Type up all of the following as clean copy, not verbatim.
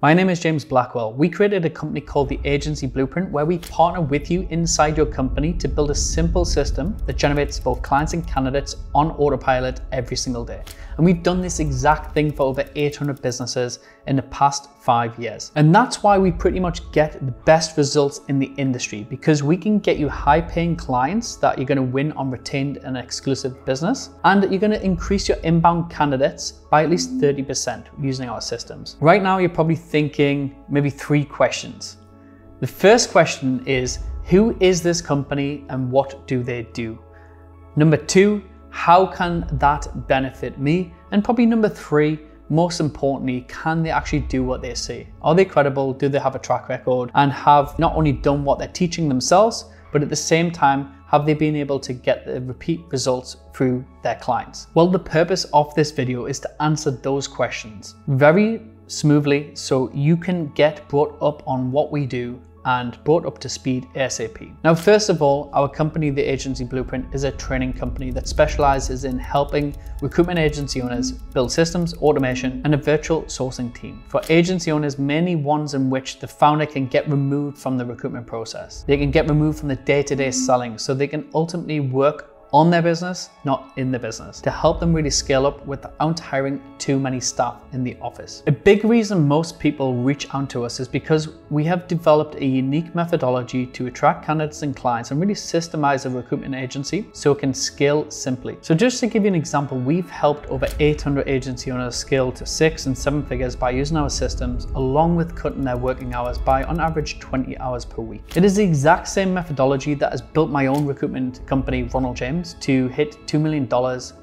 My name is James Blackwell. We created a company called the Agency Blueprint where we partner with you inside your company to build a simple system that generates both clients and candidates on autopilot every single day. And we've done this exact thing for over 800 businesses in the past 5 years. And that's why we pretty much get the best results in the industry, because we can get you high paying clients that you're going to win on retained and exclusive business. And you're going to increase your inbound candidates by at least 30% using our systems. Right now, you're probably thinking maybe 3 questions. The first question is, who is this company and what do they do? Number 2, how can that benefit me? And probably number 3, most importantly, can they actually do what they say? Are they credible? Do they have a track record? And have not only done what they're teaching themselves, but at the same time, have they been able to get the repeat results through their clients? Well, the purpose of this video is to answer those questions very smoothly so you can get brought up on what we do and brought up to speed ASAP. Now, first of all, our company, the Agency Blueprint, is a training company that specializes in helping recruitment agency owners build systems, automation, and a virtual sourcing team. For agency owners, mainly ones in which the founder can get removed from the recruitment process. They can get removed from the day-to-day selling so they can ultimately work on their business, not in the business, to help them really scale up without hiring too many staff in the office. A big reason most people reach out to us is because we have developed a unique methodology to attract candidates and clients and really systemize a recruitment agency so it can scale simply. So just to give you an example, we've helped over 800 agency owners scale to 6 and 7 figures by using our systems, along with cutting their working hours by on average 20 hours per week. It is the exact same methodology that has built my own recruitment company, Ronald, to hit $2 million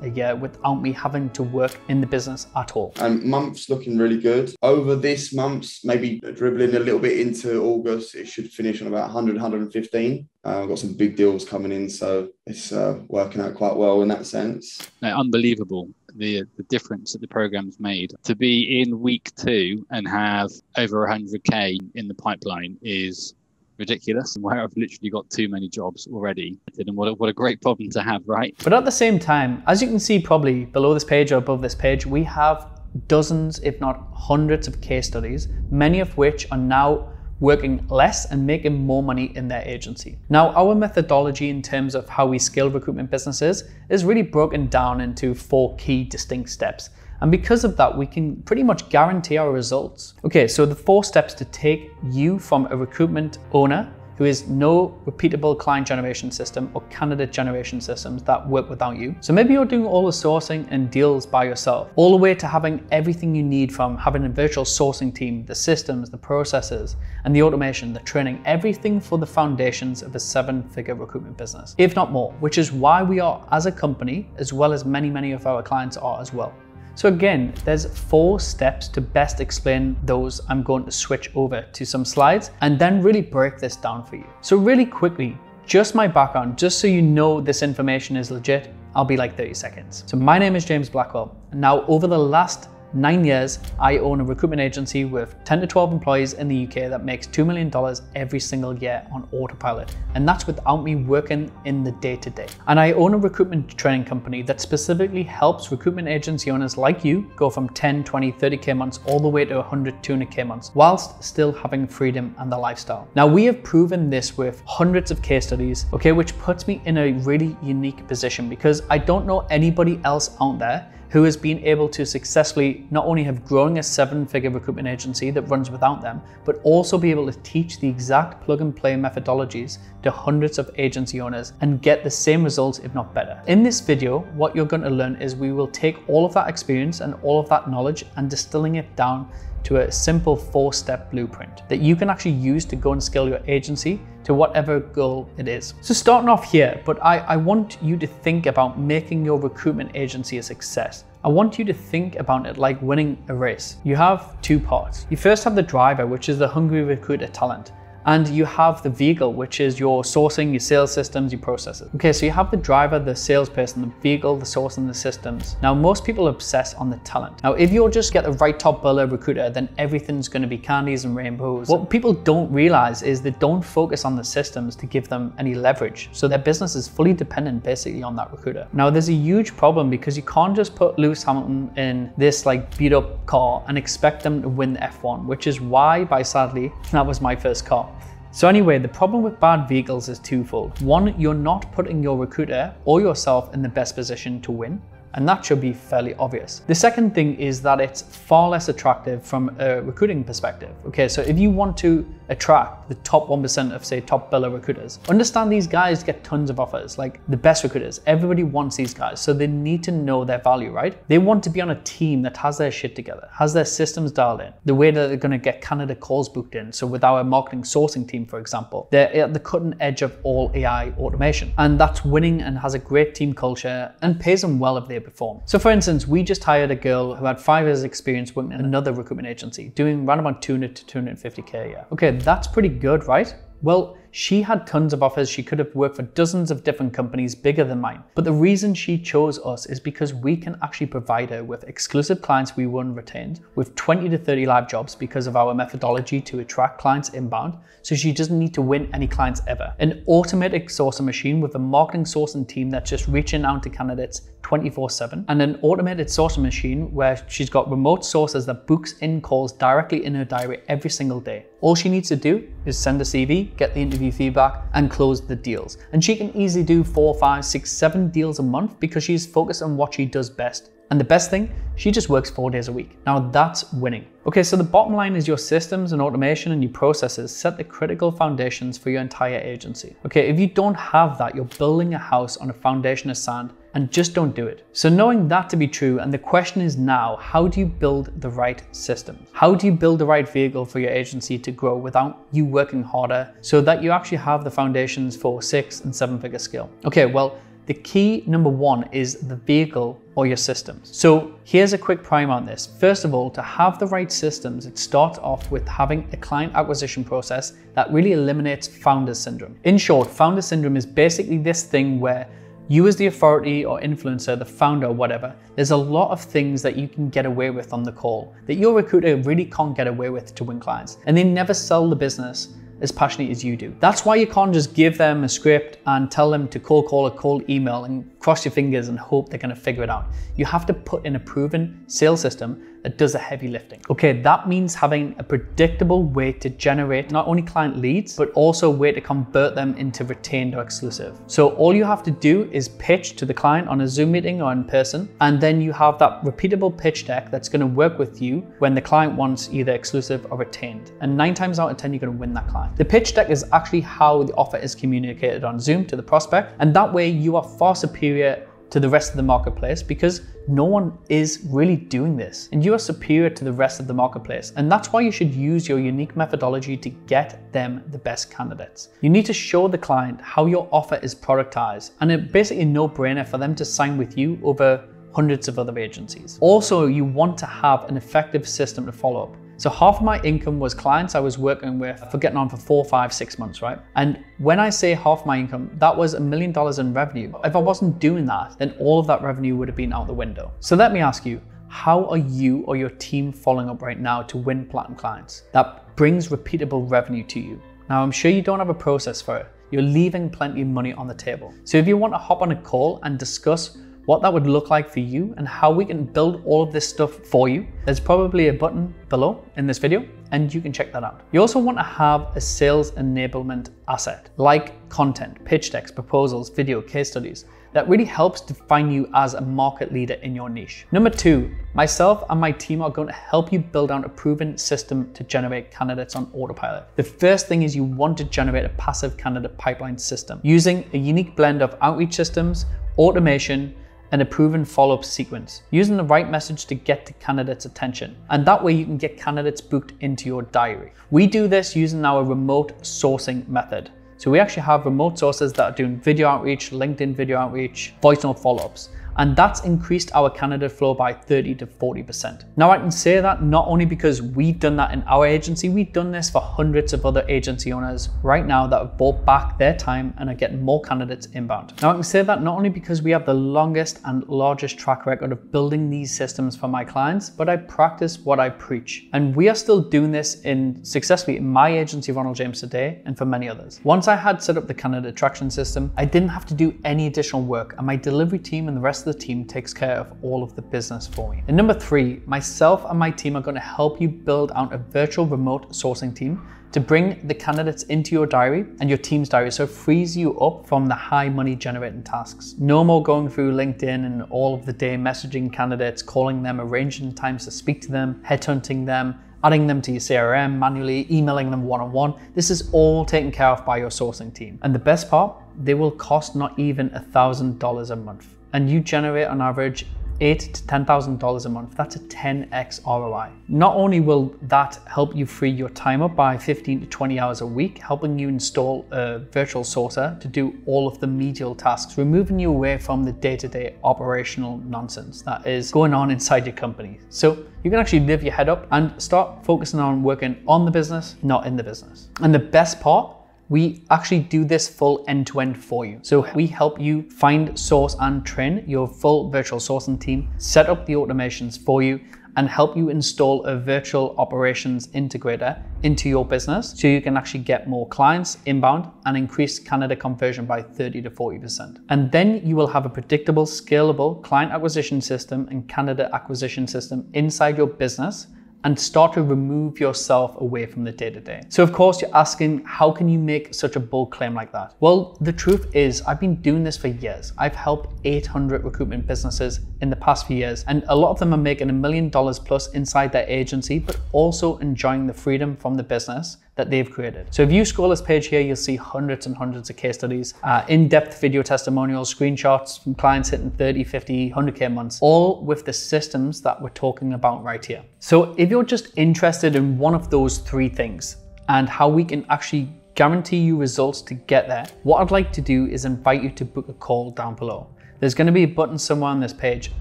a year without me having to work in the business at all. And month's looking really good. Over this month, maybe dribbling a little bit into August, it should finish on about 100, 115. I've got some big deals coming in, so it's working out quite well in that sense. No, unbelievable. The difference that the program's made. To be in week 2 and have over 100K in the pipeline is ridiculous, and where I've literally got too many jobs already. And what a great problem to have, right? But at the same time, as you can see probably below this page or above this page, we have dozens, if not hundreds of case studies, many of which are now working less and making more money in their agency. Now, our methodology in terms of how we scale recruitment businesses is really broken down into 4 key distinct steps. And because of that, we can pretty much guarantee our results. Okay, so the 4 steps to take you from a recruitment owner who is no repeatable client generation system or candidate generation systems that work without you. So maybe you're doing all the sourcing and deals by yourself, all the way to having everything you need, from having a virtual sourcing team, the systems, the processes, and the automation, the training, everything for the foundations of a 7-figure recruitment business, if not more, which is why we are as a company, as well as many of our clients are as well. So again, there's 4 steps to best explain those. I'm going to switch over to some slides and then really break this down for you. So really quickly, just my background, just so you know this information is legit, I'll be like 30 seconds. So my name is James Blackwell. And now over the last 9 years, I own a recruitment agency with 10 to 12 employees in the UK that makes $2 million every single year on autopilot. And that's without me working in the day-to-day. And I own a recruitment training company that specifically helps recruitment agency owners like you go from 10, 20, 30K months all the way to 100, 200K months, whilst still having freedom and the lifestyle. Now, we have proven this with hundreds of case studies, okay, which puts me in a really unique position because I don't know anybody else out there who has been able to successfully not only have grown a 7-figure recruitment agency that runs without them, but also be able to teach the exact plug and play methodologies to hundreds of agency owners and get the same results, if not better. In this video, what you're going to learn is we will take all of that experience and all of that knowledge and distilling it down to a simple 4-step blueprint that you can actually use to go and scale your agency to whatever goal it is. So starting off here, but I want you to think about making your recruitment agency a success. I want you to think about it like winning a race. You have 2 parts. You first have the driver, which is the hungry recruiter talent. And you have the vehicle, which is your sourcing, your sales systems, your processes. Okay, so you have the driver, the salesperson, the vehicle, the sourcing, the systems. Now, most people obsess on the talent. Now, if you'll just get the right top biller recruiter, then everything's going to be candies and rainbows. What people don't realize is they don't focus on the systems to give them any leverage. So their business is fully dependent basically on that recruiter. Now, there's a huge problem because you can't just put Lewis Hamilton in this like beat up car and expect them to win the F1, which is why, sadly, that was my first car. So anyway, the problem with bad vehicles is twofold. One, you're not putting your recruiter or yourself in the best position to win. And that should be fairly obvious. The second thing is that it's far less attractive from a recruiting perspective. Okay, so if you want to attract the top 1% of, say, top biller recruiters, understand these guys get tons of offers, like the best recruiters. Everybody wants these guys, so they need to know their value, right? They want to be on a team that has their shit together, has their systems dialed in, the way that they're going to get candidate calls booked in. So with our marketing sourcing team, for example, they're at the cutting edge of all AI automation. And that's winning and has a great team culture and pays them well if they perform. So for instance, we just hired a girl who had 5 years experience working in another recruitment agency, doing around about 200 to 250K a year. Okay, that's pretty good, right? Well, she had tons of offers. She could have worked for dozens of different companies bigger than mine. But the reason she chose us is because we can actually provide her with exclusive clients we won retained, with 20 to 30 live jobs because of our methodology to attract clients inbound. So she doesn't need to win any clients ever. An automated sourcing machine with a marketing sourcing team that's just reaching out to candidates 24/7, and an automated sourcing machine where she's got remote sources that books in calls directly in her diary every single day. All she needs to do is send a CV, get the interview feedback, and close the deals. And she can easily do 4, 5, 6, 7 deals a month because she's focused on what she does best. And the best thing, she just works 4 days a week. Now that's winning. Okay, so the bottom line is your systems and automation and your processes set the critical foundations for your entire agency. Okay, if you don't have that, you're building a house on a foundation of sand, and just don't do it. So knowing that to be true, and the question is now, how do you build the right systems? How do you build the right vehicle for your agency to grow without you working harder so that you actually have the foundations for 6 and 7 figure scale? Okay, well, the key number 1 is the vehicle or your systems. So here's a quick primer on this. First of all, to have the right systems, it starts off with having a client acquisition process that really eliminates founder syndrome. In short, founder syndrome is basically this thing where you as the authority or influencer, the founder or whatever, there's a lot of things that you can get away with on the call that your recruiter really can't get away with to win clients. And they never sell the business as passionate as you do. That's why you can't just give them a script and tell them to cold call or cold email and cross your fingers and hope they're gonna figure it out. You have to put in a proven sales system that does the heavy lifting. Okay, that means having a predictable way to generate not only client leads, but also a way to convert them into retained or exclusive. So all you have to do is pitch to the client on a Zoom meeting or in person, and then you have that repeatable pitch deck that's gonna work with you when the client wants either exclusive or retained. And 9 times out of 10, you're gonna win that client. The pitch deck is actually how the offer is communicated on Zoom to the prospect, and that way you are far superior to the rest of the marketplace because no one is really doing this, and you are superior to the rest of the marketplace. And that's why you should use your unique methodology to get them the best candidates. You need to show the client how your offer is productized, and it's basically a no-brainer for them to sign with you over hundreds of other agencies. Also, you want to have an effective system to follow up. So half of my income was clients I was working with for getting on for 4, 5, 6 months, right? And when I say half my income, that was $1 million in revenue. If I wasn't doing that, then all of that revenue would have been out the window. So let me ask you, how are you or your team following up right now to win platinum clients that brings repeatable revenue to you? Now, I'm sure you don't have a process for it. You're leaving plenty of money on the table. So if you want to hop on a call and discuss what that would look like for you and how we can build all of this stuff for you, there's probably a button below in this video and you can check that out. You also want to have a sales enablement asset like content, pitch decks, proposals, video, case studies that really helps define you as a market leader in your niche. Number 2, myself and my team are going to help you build out a proven system to generate candidates on autopilot. The first thing is you want to generate a passive candidate pipeline system using a unique blend of outreach systems, automation, and a proven follow-up sequence, using the right message to get the candidate's attention. And that way you can get candidates booked into your diary. We do this using our remote sourcing method. So we actually have remote sources that are doing video outreach, LinkedIn video outreach, voice note follow-ups. And that's increased our candidate flow by 30 to 40%. Now I can say that not only because we've done that in our agency, we've done this for hundreds of other agency owners right now that have bought back their time and are getting more candidates inbound. Now I can say that not only because we have the longest and largest track record of building these systems for my clients, but I practice what I preach. And we are still doing this successfully in my agency, Ronald James, today, and for many others. Once I had set up the candidate attraction system, I didn't have to do any additional work, and my delivery team and the rest of the team takes care of all of the business for me. And number 3, myself and my team are going to help you build out a virtual remote sourcing team to bring the candidates into your diary and your team's diary, so it frees you up from the high money generating tasks. No more going through LinkedIn and all of the day messaging candidates, calling them, arranging times to speak to them, headhunting them, adding them to your CRM manually, emailing them one-on-one. This is all taken care of by your sourcing team. And the best part, they will cost not even $1,000 a month. And you generate on average $8,000 to $10,000 a month. That's a 10x ROI. Not only will that help you free your time up by 15 to 20 hours a week, helping you install a virtual sourcer to do all of the medial tasks, removing you away from the day-to-day operational nonsense that is going on inside your company. So you can actually lift your head up and start focusing on working on the business, not in the business. And the best part, we actually do this full end-to-end for you. So we help you find, source, and train your full virtual sourcing team, set up the automations for you, and help you install a virtual operations integrator into your business so you can actually get more clients inbound and increase candidate conversion by 30 to 40%. And then you will have a predictable, scalable client acquisition system and candidate acquisition system inside your business and start to remove yourself away from the day-to-day. So of course you're asking, how can you make such a bold claim like that? Well, the truth is I've been doing this for years. I've helped 800 recruitment businesses in the past few years, and a lot of them are making $1 million plus inside their agency, but also enjoying the freedom from the business that they've created. So if you scroll this page here, you'll see hundreds and hundreds of case studies, in-depth video testimonials, screenshots from clients hitting 30, 50, 100K months, all with the systems that we're talking about right here. So if you're just interested in one of those 3 things and how we can actually guarantee you results to get there, what I'd like to do is invite you to book a call down below. There's going to be a button somewhere on this page,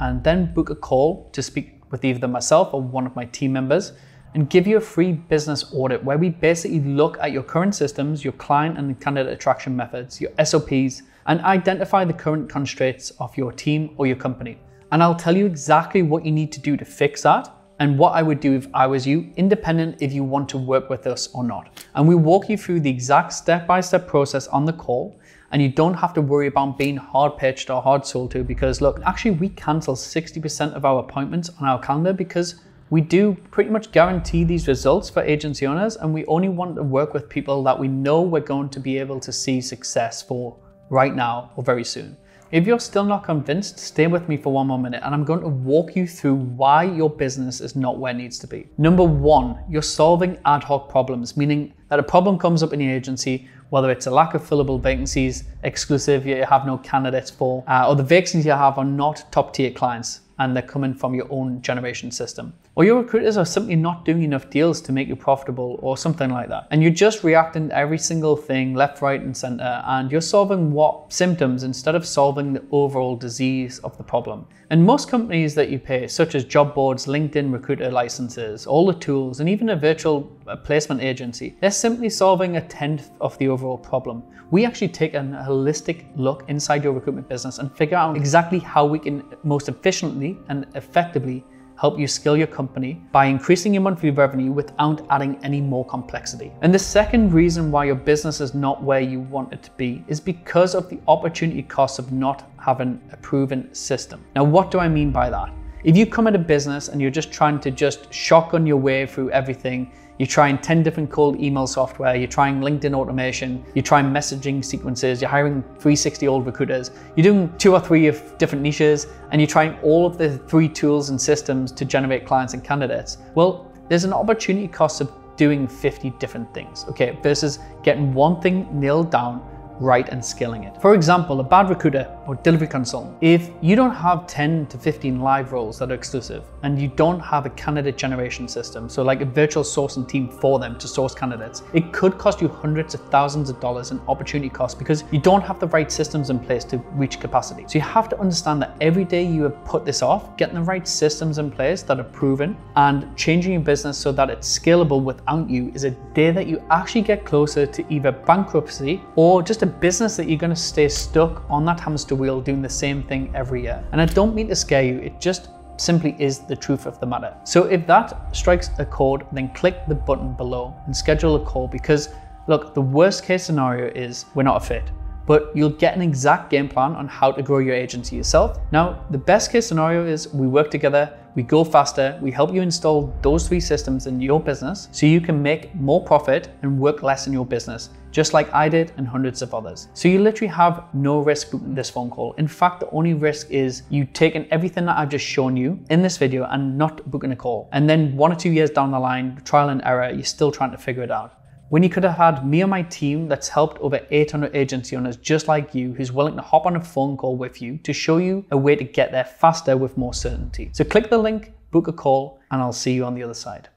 and then book a call to speak with either myself or one of my team members and give you a free business audit where we basically look at your current systems, your client and candidate attraction methods, your SOPs, and identify the current constraints of your team or your company. And I'll tell you exactly what you need to do to fix that and what I would do if I was you, independent if you want to work with us or not. And we walk you through the exact step-by-step process on the call, and you don't have to worry about being hard pitched or hard sold to, because look, actually we cancel 60% of our appointments on our calendar because we do pretty much guarantee these results for agency owners, and we only want to work with people that we know we're going to be able to see success for right now or very soon. If you're still not convinced, stay with me for one more minute and I'm going to walk you through why your business is not where it needs to be. Number 1, you're solving ad hoc problems, meaning that a problem comes up in your agency, whether it's a lack of fillable vacancies, exclusive you have no candidates for, or the vacancies you have are not top tier clients and they're coming from your own generation system. Or your recruiters are simply not doing enough deals to make you profitable or something like that. And you're just reacting to every single thing left, right, and center, and you're solving what symptoms instead of solving the overall disease of the problem. And most companies that you pay, such as job boards, LinkedIn recruiter licenses, all the tools, and even a virtual placement agency, they're simply solving 1/10 of the overall problem. We actually take a holistic look inside your recruitment business and figure out exactly how we can most efficiently and effectively help you scale your company by increasing your monthly revenue without adding any more complexity. And the second reason why your business is not where you want it to be is because of the opportunity cost of not having a proven system. Now, what do I mean by that? If you come at a business and you're just trying to just shotgun your way through everything, you're trying 10 different cold email software, you're trying LinkedIn automation, you're trying messaging sequences, you're hiring 360-old recruiters, you're doing 2 or 3 of different niches, and you're trying all of the 3 tools and systems to generate clients and candidates. Well, there's an opportunity cost of doing 50 different things, okay, versus getting one thing nailed down right and scaling it. For example, a bad recruiter or delivery consultant. If you don't have 10 to 15 live roles that are exclusive and you don't have a candidate generation system, so like a virtual sourcing team for them to source candidates, it could cost you hundreds of thousands of dollars in opportunity costs because you don't have the right systems in place to reach capacity. So you have to understand that every day you have put this off, getting the right systems in place that are proven and changing your business so that it's scalable without you is a day that you actually get closer to either bankruptcy or just a business that you're going to stay stuck on that hamster wheel doing the same thing every year. And I don't mean to scare you, it just simply is the truth of the matter. So if that strikes a chord, then click the button below and schedule a call, because look, the worst case scenario is we're not a fit, but you'll get an exact game plan on how to grow your agency yourself. Now, the best case scenario is we work together, we go faster, we help you install those 3 systems in your business so you can make more profit and work less in your business, just like I did and hundreds of others. So you literally have no risk booking this phone call. In fact, the only risk is you taking everything that I've just shown you in this video and not booking a call. And then 1 or 2 years down the line, trial and error, you're still trying to figure it out. When you could have had me and my team that's helped over 800 agency owners just like you, who's willing to hop on a phone call with you to show you a way to get there faster with more certainty. So click the link, book a call, and I'll see you on the other side.